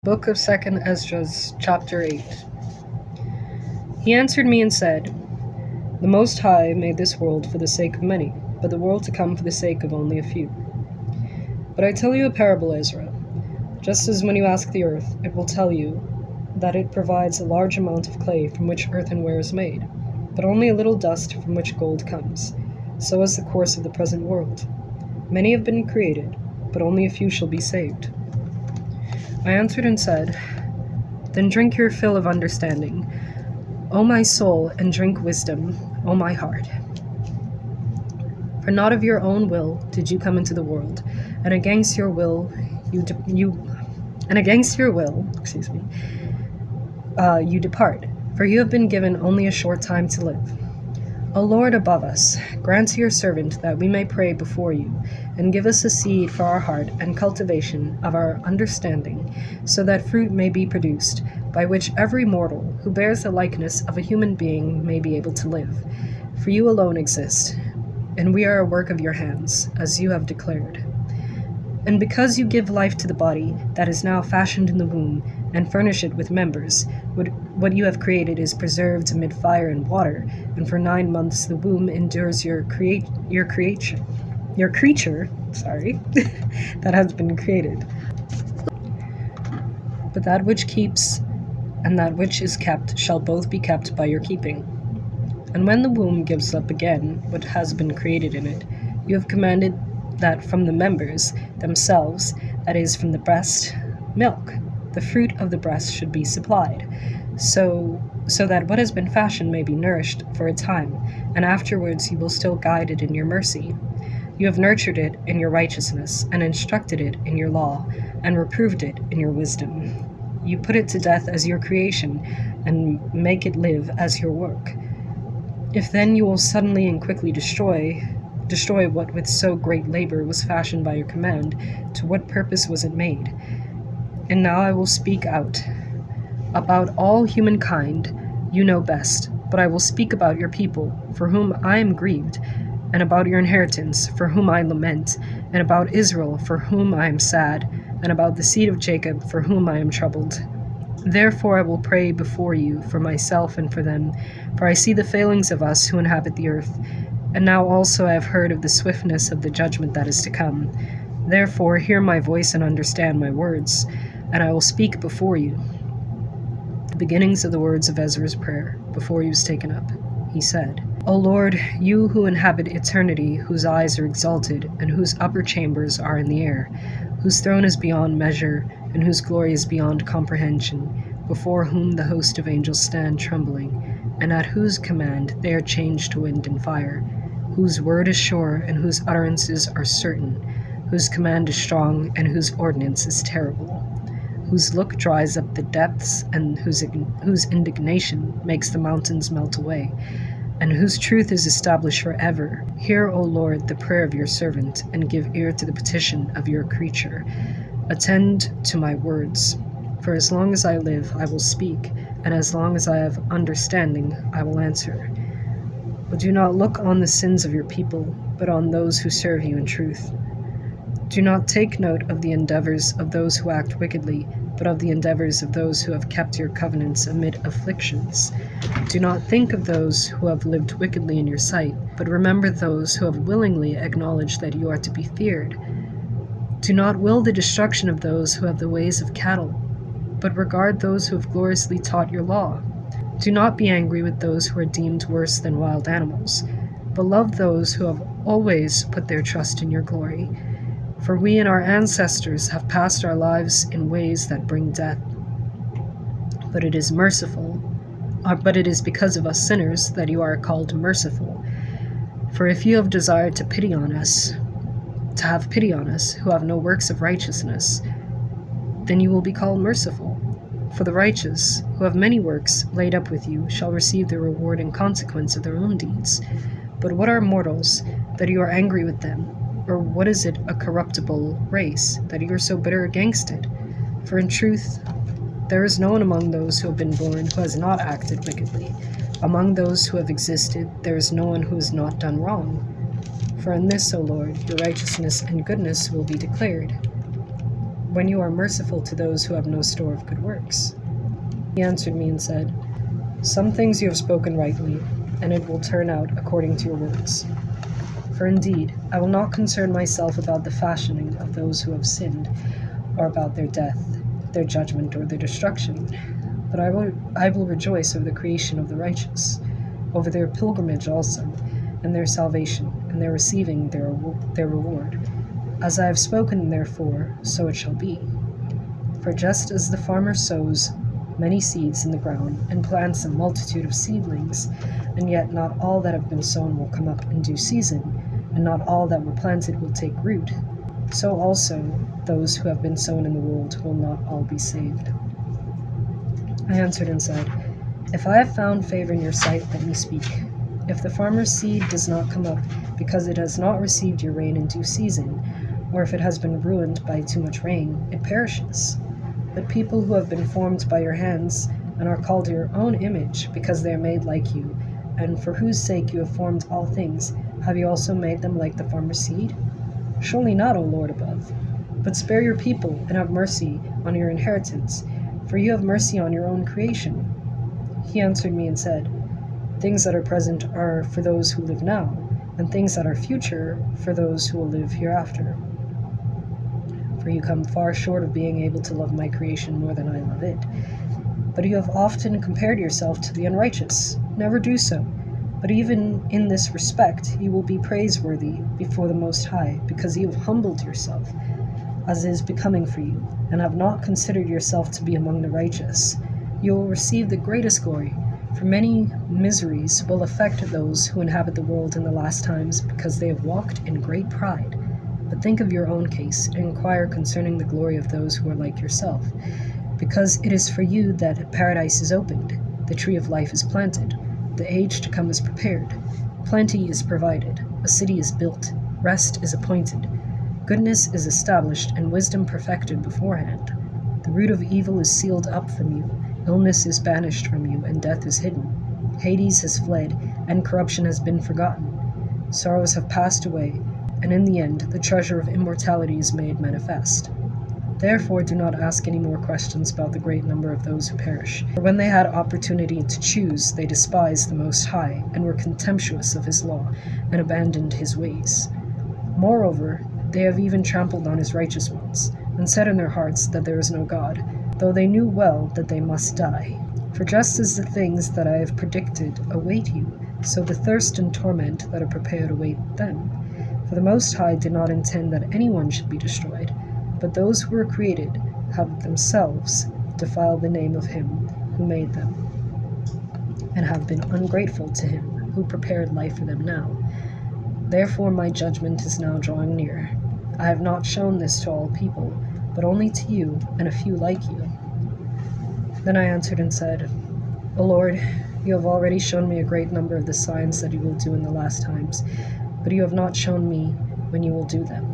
Book of 2nd Esdras, chapter 8. He answered me and said, The Most High made this world for the sake of many, but the world to come for the sake of only a few. But I tell you a parable, Ezra. Just as when you ask the earth, it will tell you that it provides a large amount of clay from which earthenware is made, but only a little dust from which gold comes. So is the course of the present world. Many have been created, but only a few shall be saved. I answered and said, Then drink your fill of understanding, O my soul, and drink wisdom, O my heart. For not of your own will did you come into the world, and against your will you depart, for you have been given only a short time to live. O Lord above us, grant to your servant that we may pray before you, and give us a seed for our heart and cultivation of our understanding, so that fruit may be produced, by which every mortal who bears the likeness of a human being may be able to live. For you alone exist, and we are a work of your hands, as you have declared. And because you give life to the body that is now fashioned in the womb, and furnish it with members, what you have created is preserved amid fire and water, and for 9 months the womb endures your creature, that has been created. But that which keeps and that which is kept shall both be kept by your keeping. And when the womb gives up again what has been created in it, you have commanded that from the members themselves, that is, from the breast, milk, the fruit of the breast should be supplied, so that what has been fashioned may be nourished for a time, and afterwards you will still guide it in your mercy. You have nurtured it in your righteousness, and instructed it in your law, and reproved it in your wisdom. You put it to death as your creation, and make it live as your work. If then you will suddenly and quickly destroy what with so great labor was fashioned by your command, to what purpose was it made? And now I will speak out. About all humankind you know best, but I will speak about your people, for whom I am grieved, and about your inheritance, for whom I lament, and about Israel, for whom I am sad, and about the seed of Jacob, for whom I am troubled. Therefore I will pray before you for myself and for them, for I see the failings of us who inhabit the earth, and now also I have heard of the swiftness of the judgment that is to come. Therefore hear my voice and understand my words, and I will speak before you. The beginnings of the words of Ezra's prayer, before he was taken up. He said, O Lord, you who inhabit eternity, whose eyes are exalted, and whose upper chambers are in the air, whose throne is beyond measure, and whose glory is beyond comprehension, before whom the host of angels stand trembling, and at whose command they are changed to wind and fire, whose word is sure, and whose utterances are certain, whose command is strong, and whose ordinance is terrible, whose look dries up the depths, and whose indignation makes the mountains melt away, and whose truth is established forever. Hear, O Lord, the prayer of your servant, and give ear to the petition of your creature. Attend to my words, for as long as I live I will speak, and as long as I have understanding I will answer. But do not look on the sins of your people, but on those who serve you in truth. Do not take note of the endeavors of those who act wickedly, but of the endeavors of those who have kept your covenants amid afflictions. Do not think of those who have lived wickedly in your sight, but remember those who have willingly acknowledged that you are to be feared. Do not will the destruction of those who have the ways of cattle, but regard those who have gloriously taught your law. Do not be angry with those who are deemed worse than wild animals, but love those who have always put their trust in your glory. For we and our ancestors have passed our lives in ways that bring death. But it is because of us sinners that you are called merciful. For if you have desired to have pity on us, who have no works of righteousness, then you will be called merciful. For the righteous, who have many works laid up with you, shall receive the reward and consequence of their own deeds. But what are mortals, that you are angry with them? Or what is it, a corruptible race, that you are so bitter against it? For in truth, there is no one among those who have been born who has not acted wickedly. Among those who have existed, there is no one who has not done wrong. For in this, O Lord, your righteousness and goodness will be declared. when you are merciful to those who have no store of good works?" He answered me and said, "Some things you have spoken rightly, and it will turn out according to your words. For indeed, I will not concern myself about the fashioning of those who have sinned, or about their death, their judgment, or their destruction, but I will rejoice over the creation of the righteous, over their pilgrimage also, and their salvation, and their receiving their reward. As I have spoken, therefore, so it shall be. For just as the farmer sows many seeds in the ground, and plants a multitude of seedlings, and yet not all that have been sown will come up in due season, and not all that were planted will take root, so also those who have been sown in the world will not all be saved." I answered and said, "If I have found favor in your sight, let me speak. If the farmer's seed does not come up because it has not received your rain in due season, or if it has been ruined by too much rain, it perishes. But people who have been formed by your hands and are called your own image because they are made like you, and for whose sake you have formed all things, have you also made them like the farmer's seed? Surely not, O Lord above. But spare your people and have mercy on your inheritance, for you have mercy on your own creation." He answered me and said, "Things that are present are for those who live now, and things that are future for those who will live hereafter. For you come far short of being able to love my creation more than I love it. But you have often compared yourself to the unrighteous. Never do so. But even in this respect you will be praiseworthy before the Most High, because you have humbled yourself, as is becoming for you, and have not considered yourself to be among the righteous. You will receive the greatest glory, for many miseries will affect those who inhabit the world in the last times, because they have walked in great pride. But think of your own case, and inquire concerning the glory of those who are like yourself. Because it is for you that paradise is opened, the tree of life is planted, the age to come is prepared, plenty is provided, a city is built, rest is appointed, goodness is established, and wisdom perfected beforehand. The root of evil is sealed up from you, illness is banished from you, and death is hidden. Hades has fled, and corruption has been forgotten. Sorrows have passed away, and in the end the treasure of immortality is made manifest. Therefore do not ask any more questions about the great number of those who perish. For when they had opportunity to choose, they despised the Most High, and were contemptuous of his law, and abandoned his ways. Moreover, they have even trampled on his righteous ones, and said in their hearts that there is no God, though they knew well that they must die. For just as the things that I have predicted await you, so the thirst and torment that are prepared await them. For the Most High did not intend that anyone should be destroyed, but those who were created have themselves defiled the name of him who made them, and have been ungrateful to him who prepared life for them now. Therefore my judgment is now drawing near. I have not shown this to all people, but only to you and a few like you." Then I answered and said, "O Lord, you have already shown me a great number of the signs that you will do in the last times, but you have not shown me when you will do them."